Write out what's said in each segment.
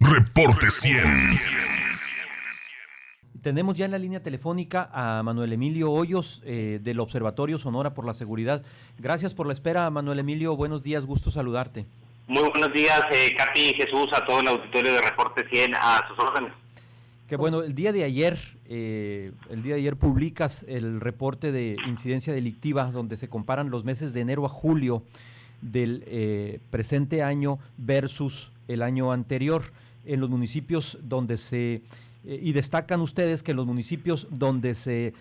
Reporte 100. Tenemos ya en la línea telefónica a Manuel Emilio Hoyos del Observatorio Sonora por la Seguridad. Gracias por la espera, Manuel Emilio. Buenos días, gusto saludarte. Muy buenos días, Katy y Jesús, a todo el auditorio de Reporte 100, a sus órdenes. Que bueno, el día de ayer publicas el reporte de incidencia delictiva donde se comparan los meses de enero a julio del presente año versus el año anterior en los municipios donde y destacan ustedes que en los municipios donde se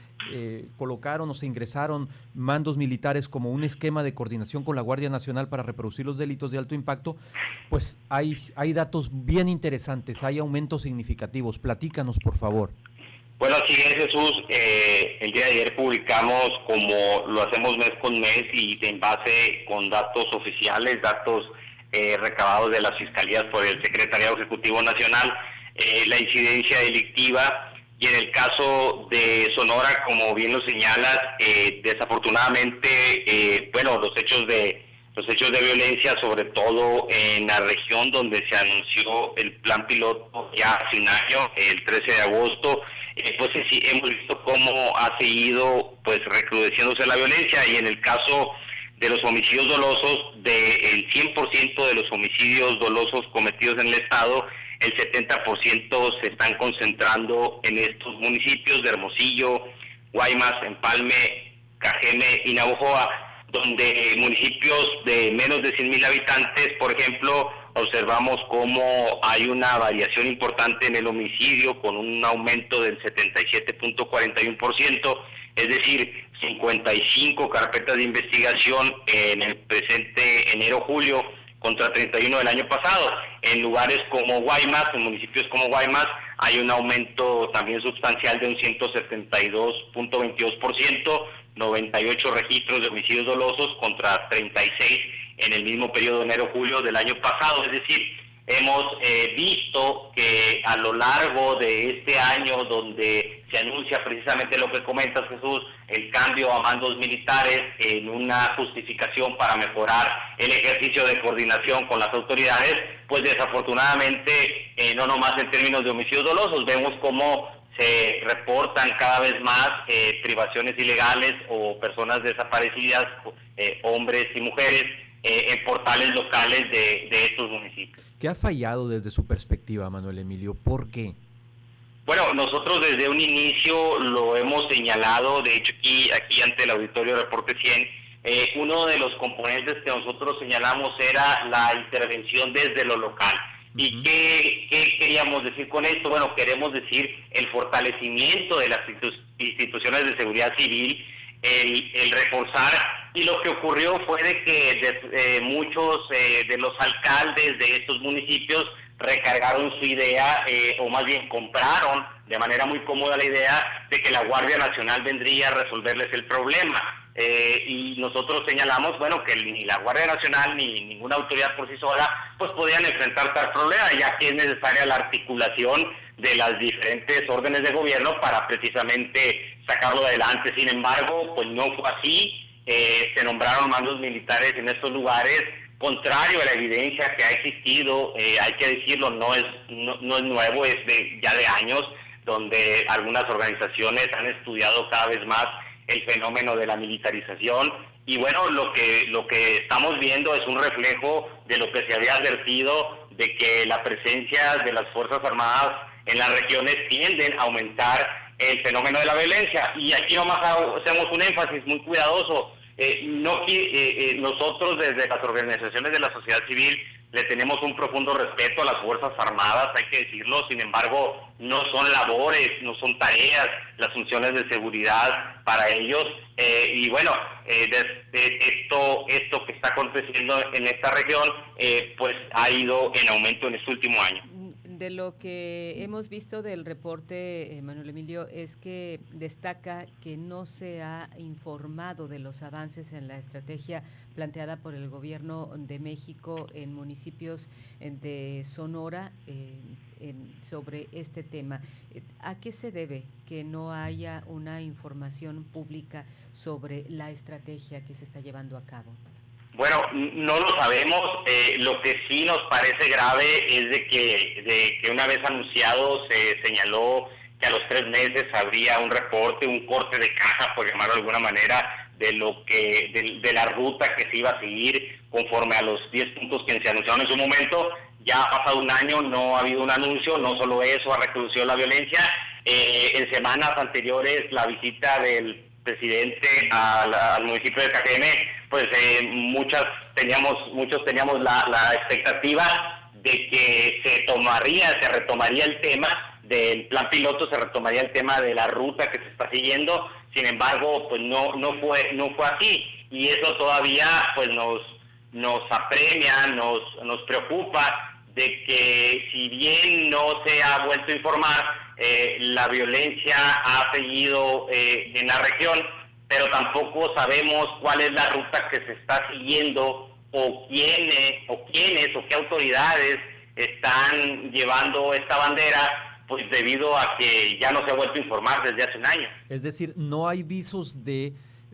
colocaron o se ingresaron mandos militares como un esquema de coordinación con la Guardia Nacional para reproducir los delitos de alto impacto, pues hay datos bien interesantes, hay aumentos significativos. Platícanos, por favor. Bueno, así es, Jesús. El día de ayer publicamos, como lo hacemos mes con mes y en base con datos oficiales, datos recabados de las fiscalías por el Secretariado Ejecutivo Nacional, la incidencia delictiva, y en el caso de Sonora, como bien lo señalas, desafortunadamente, los hechos de violencia, sobre todo en la región donde se anunció el plan piloto ya hace un año, el 13 de agosto, pues sí, hemos visto cómo ha seguido pues recrudeciéndose la violencia, y en el caso de los homicidios dolosos, del 100% de los homicidios dolosos cometidos en el estado, el 70% se están concentrando en estos municipios de Hermosillo, Guaymas, Empalme, Cajeme y Navojoa, donde municipios de menos de 100,000 habitantes, por ejemplo, observamos cómo hay una variación importante en el homicidio con un aumento del 77.41%, es decir, 55 carpetas de investigación en el presente enero-julio contra 31 del año pasado. En lugares como Guaymas, en municipios como Guaymas, hay un aumento también sustancial de un 172.22%, 98 registros de homicidios dolosos contra 36 en el mismo periodo de enero-julio del año pasado. Es decir, hemos visto que a lo largo de este año, donde se anuncia precisamente lo que comentas, Jesús, el cambio a mandos militares en una justificación para mejorar el ejercicio de coordinación con las autoridades, pues desafortunadamente, no nomás en términos de homicidios dolosos, vemos cómo se reportan cada vez más privaciones ilegales o personas desaparecidas, hombres y mujeres, en portales locales de estos municipios. ¿Qué ha fallado desde su perspectiva, Manuel Emilio? ¿Por qué? Bueno, nosotros desde un inicio lo hemos señalado, de hecho aquí ante el auditorio Reporte 100, uno de los componentes que nosotros señalamos era la intervención desde lo local. ¿Y qué queríamos decir con esto? Bueno, queremos decir el fortalecimiento de las instituciones de seguridad civil, el reforzar, y lo que ocurrió fue de que muchos de los alcaldes de estos municipios recargaron su idea, o más bien compraron de manera muy cómoda la idea de que la Guardia Nacional vendría a resolverles el problema. Y nosotros señalamos, que ni la Guardia Nacional ni ninguna autoridad por sí sola pues podían enfrentar tal problema, ya que es necesaria la articulación de las diferentes órdenes de gobierno para precisamente sacarlo adelante. Sin embargo, pues no fue así. Se nombraron mandos militares en estos lugares, contrario a la evidencia que ha existido, hay que decirlo, no es nuevo, es ya de años, donde algunas organizaciones han estudiado cada vez más el fenómeno de la militarización, y bueno, lo que estamos viendo es un reflejo de lo que se había advertido, de que la presencia de las Fuerzas Armadas en las regiones tienden a aumentar el fenómeno de la violencia. Y aquí nomás hacemos un énfasis muy cuidadoso. Nosotros desde las organizaciones de la sociedad civil le tenemos un profundo respeto a las Fuerzas Armadas, hay que decirlo. Sin embargo, no son labores, no son tareas las funciones de seguridad para ellos, y bueno, esto que está aconteciendo en esta región pues ha ido en aumento en este último año. De lo que hemos visto del reporte, Manuel Emilio, es que destaca que no se ha informado de los avances en la estrategia planteada por el Gobierno de México en municipios de Sonora sobre este tema. ¿A qué se debe que no haya una información pública sobre la estrategia que se está llevando a cabo? Bueno, no lo sabemos. Lo que sí nos parece grave es de que una vez anunciado se señaló que a los 3 meses habría un reporte, un corte de caja, por llamarlo de alguna manera, de la ruta que se iba a seguir conforme a los 10 puntos que se anunciaron en su momento. Ya ha pasado un año, no ha habido un anuncio, no solo eso, ha recrudecido la violencia. En semanas anteriores, la visita del presidente al municipio de Cajeme, pues muchos teníamos la expectativa de que se retomaría el tema del plan piloto, se retomaría el tema de la ruta que se está siguiendo. Sin embargo, pues no fue así, y eso todavía pues nos apremia, nos preocupa, de que si bien no se ha vuelto a informar, la violencia ha seguido en la región, pero tampoco sabemos cuál es la ruta que se está siguiendo, o quiénes o qué autoridades están llevando esta bandera, pues debido a que ya no se ha vuelto a informar desde hace un año. Es decir, no hay visos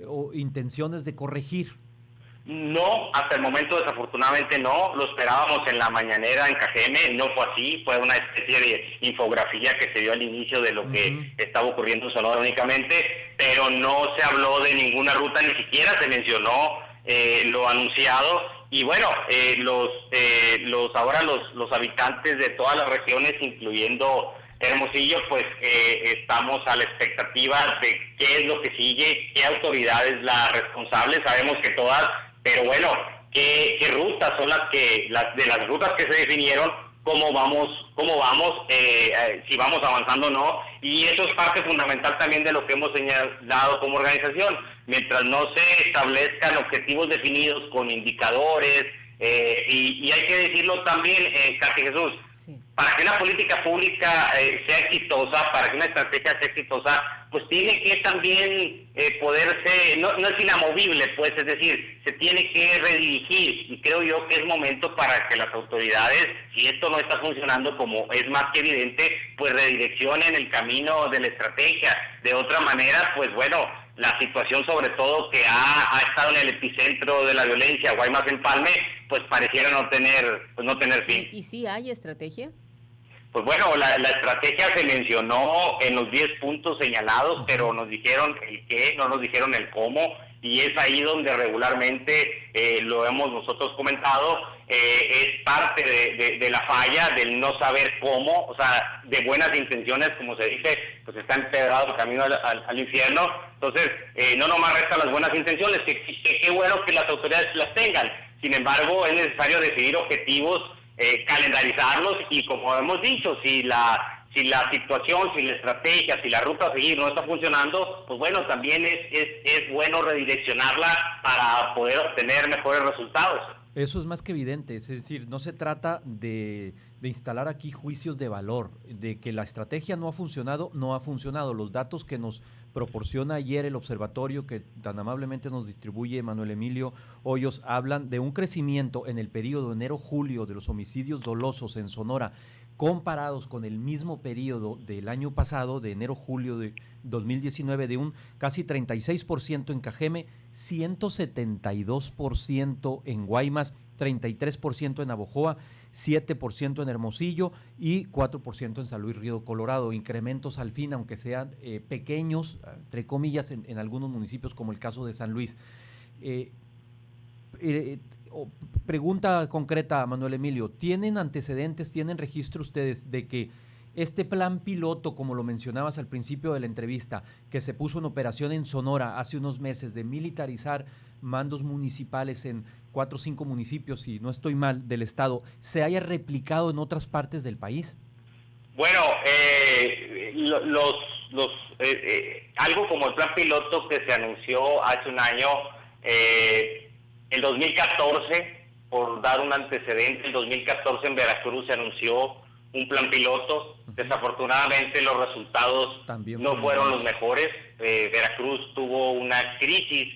o intenciones de corregir. No, hasta el momento desafortunadamente no. Lo esperábamos en la mañanera en Cajeme, no fue así. Fue una especie de infografía que se dio al inicio de lo que estaba ocurriendo en Sonora únicamente, pero no se habló de ninguna ruta, ni siquiera se mencionó lo anunciado. Y bueno, los habitantes de todas las regiones, incluyendo Hermosillo, pues estamos a la expectativa de qué es lo que sigue, qué autoridades las responsables. Sabemos que todas, pero bueno, qué rutas son de las rutas que se definieron, cómo vamos, si vamos avanzando o no. Y eso es parte fundamental también de lo que hemos señalado como organización. Mientras no se establezcan objetivos definidos con indicadores, y hay que decirlo también, Katy Jesús, para que una política pública sea exitosa, para que una estrategia sea exitosa, pues tiene que también poderse, no es inamovible, pues, es decir, se tiene que redirigir, y creo yo que es momento para que las autoridades, si esto no está funcionando, como es más que evidente, pues redireccionen el camino de la estrategia. De otra manera, pues bueno, la situación sobre todo que ha estado en el epicentro de la violencia, Guaymas-Empalme, pues pareciera no tener fin. ¿Y sí hay estrategia? Pues bueno, la estrategia se mencionó en los 10 puntos señalados, pero nos dijeron el qué, no nos dijeron el cómo, y es ahí donde regularmente lo hemos nosotros comentado, es parte de la falla, del no saber cómo, o sea, de buenas intenciones, como se dice, pues está empedrado el camino al infierno. Entonces, no nomás restan las buenas intenciones, que qué bueno que las autoridades las tengan. Sin embargo, es necesario decidir objetivos, calendarizarlos, y como hemos dicho, si la situación, si la estrategia, si la ruta a seguir no está funcionando, pues bueno, también es bueno redireccionarla para poder obtener mejores resultados. Eso es más que evidente, es decir, no se trata de instalar aquí juicios de valor, de que la estrategia no ha funcionado. Los datos que nos proporciona ayer el observatorio, que tan amablemente nos distribuye Manuel Emilio Hoyos, hablan de un crecimiento en el periodo enero-julio de los homicidios dolosos en Sonora, comparados con el mismo periodo del año pasado, de enero-julio de 2019, de un casi 36% en Cajeme, 172% en Guaymas, 33% en Navojoa, 7% en Hermosillo y 4% en San Luis Río Colorado. Incrementos al fin, aunque sean pequeños, entre comillas, en algunos municipios, como el caso de San Luis. Pregunta concreta, Manuel Emilio, ¿tienen antecedentes, tienen registro ustedes de que este plan piloto, como lo mencionabas al principio de la entrevista, que se puso en operación en Sonora hace unos meses, de militarizar mandos municipales en 4 o 5 municipios, si no estoy mal, del estado, se haya replicado en otras partes del país? Bueno, algo como el plan piloto que se anunció hace un año, el 2014, por dar un antecedente, el 2014 en Veracruz se anunció un plan piloto. Desafortunadamente los resultados también no fueron los mejores. Veracruz tuvo una crisis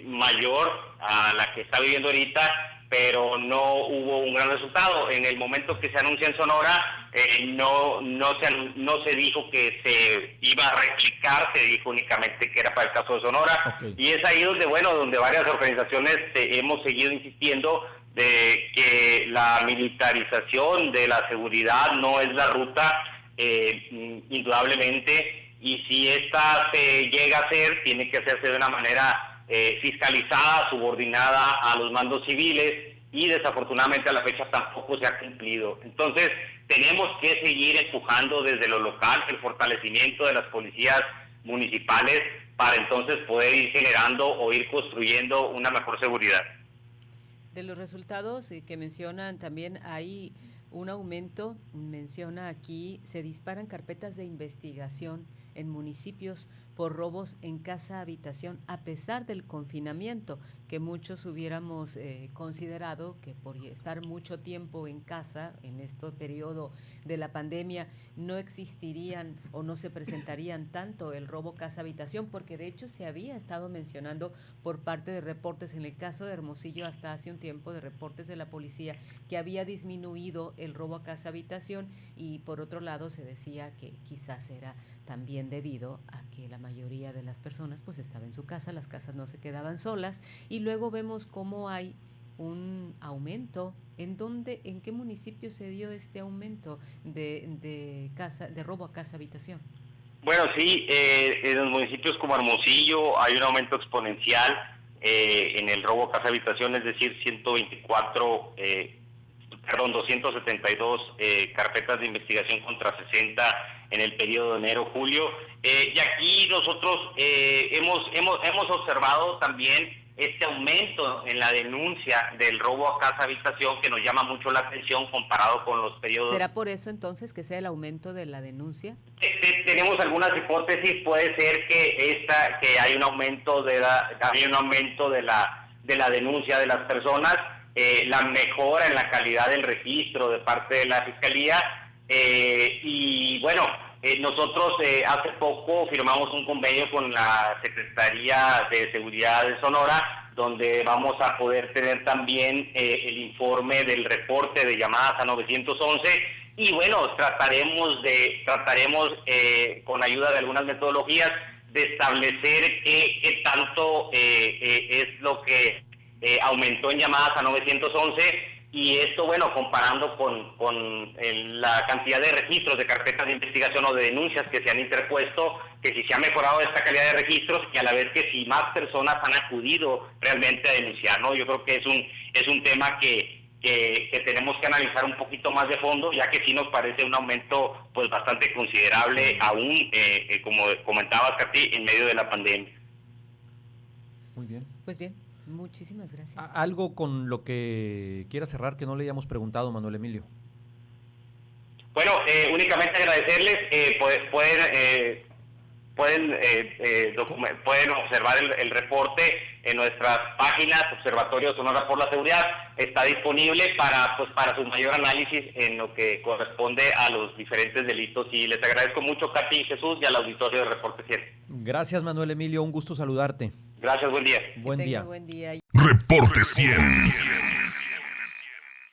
mayor a la que está viviendo ahorita, pero no hubo un gran resultado. En el momento que se anuncia en Sonora, no se dijo que se iba a replicar, se dijo únicamente que era para el caso de Sonora. Okay. Y es ahí donde varias organizaciones hemos seguido insistiendo de que la militarización de la seguridad no es la ruta, indudablemente, y si esta se llega a hacer, tiene que hacerse de una manera fiscalizada, subordinada a los mandos civiles, y desafortunadamente a la fecha tampoco se ha cumplido. Entonces, tenemos que seguir empujando desde lo local el fortalecimiento de las policías municipales para entonces poder ir generando o ir construyendo una mejor seguridad. De los resultados que mencionan, también hay un aumento, menciona aquí, se disparan carpetas de investigación en municipios por robos en casa-habitación, a pesar del confinamiento, que muchos hubiéramos considerado que por estar mucho tiempo en casa, en este periodo de la pandemia, no existirían o no se presentarían tanto el robo casa-habitación, porque de hecho se había estado mencionando por parte de reportes, en el caso de Hermosillo hasta hace un tiempo, de reportes de la policía, que había disminuido el robo a casa-habitación, y por otro lado se decía que quizás era también debido a que la mayoría de las personas pues estaba en su casa, las casas no se quedaban solas, y luego vemos cómo hay un aumento. ¿En qué municipio se dio este aumento de robo a casa habitación? Bueno, sí, en los municipios como Hermosillo hay un aumento exponencial en el robo a casa habitación, es decir, 272 carpetas de investigación contra 60 en el periodo de enero-julio. Y aquí nosotros hemos observado también este aumento en la denuncia del robo a casa-habitación, que nos llama mucho la atención comparado con los periodos. ¿Será por eso entonces que sea el aumento de la denuncia? Tenemos algunas hipótesis. Puede ser que hay un aumento de la denuncia de las personas, la mejora en la calidad del registro de parte de la Fiscalía, y bueno, nosotros hace poco firmamos un convenio con la Secretaría de Seguridad de Sonora, donde vamos a poder tener también el informe del reporte de llamadas a 911, y bueno, trataremos con ayuda de algunas metodologías de establecer qué tanto es lo que aumentó en llamadas a 911, y esto, bueno, comparando con la cantidad de registros de carpetas de investigación o de denuncias que se han interpuesto, que si se ha mejorado esta calidad de registros, y a la vez que si más personas han acudido realmente a denunciar, ¿no? Yo creo que es un tema que tenemos que analizar un poquito más de fondo, ya que sí nos parece un aumento pues bastante considerable aún, como comentabas, Katy, en medio de la pandemia. Muy bien. Pues bien, muchísimas gracias. ¿Algo con lo que quiera cerrar que no le hayamos preguntado, Manuel Emilio? Bueno, únicamente agradecerles. Pueden observar el reporte en nuestras páginas. Observatorio Sonora por la Seguridad está disponible para su mayor análisis en lo que corresponde a los diferentes delitos, y les agradezco mucho, Katy y Jesús, y al auditorio de Reporte 100. Gracias, Manuel Emilio, un gusto saludarte. Gracias, buen día. Buen día. Buen día. Reporte 100.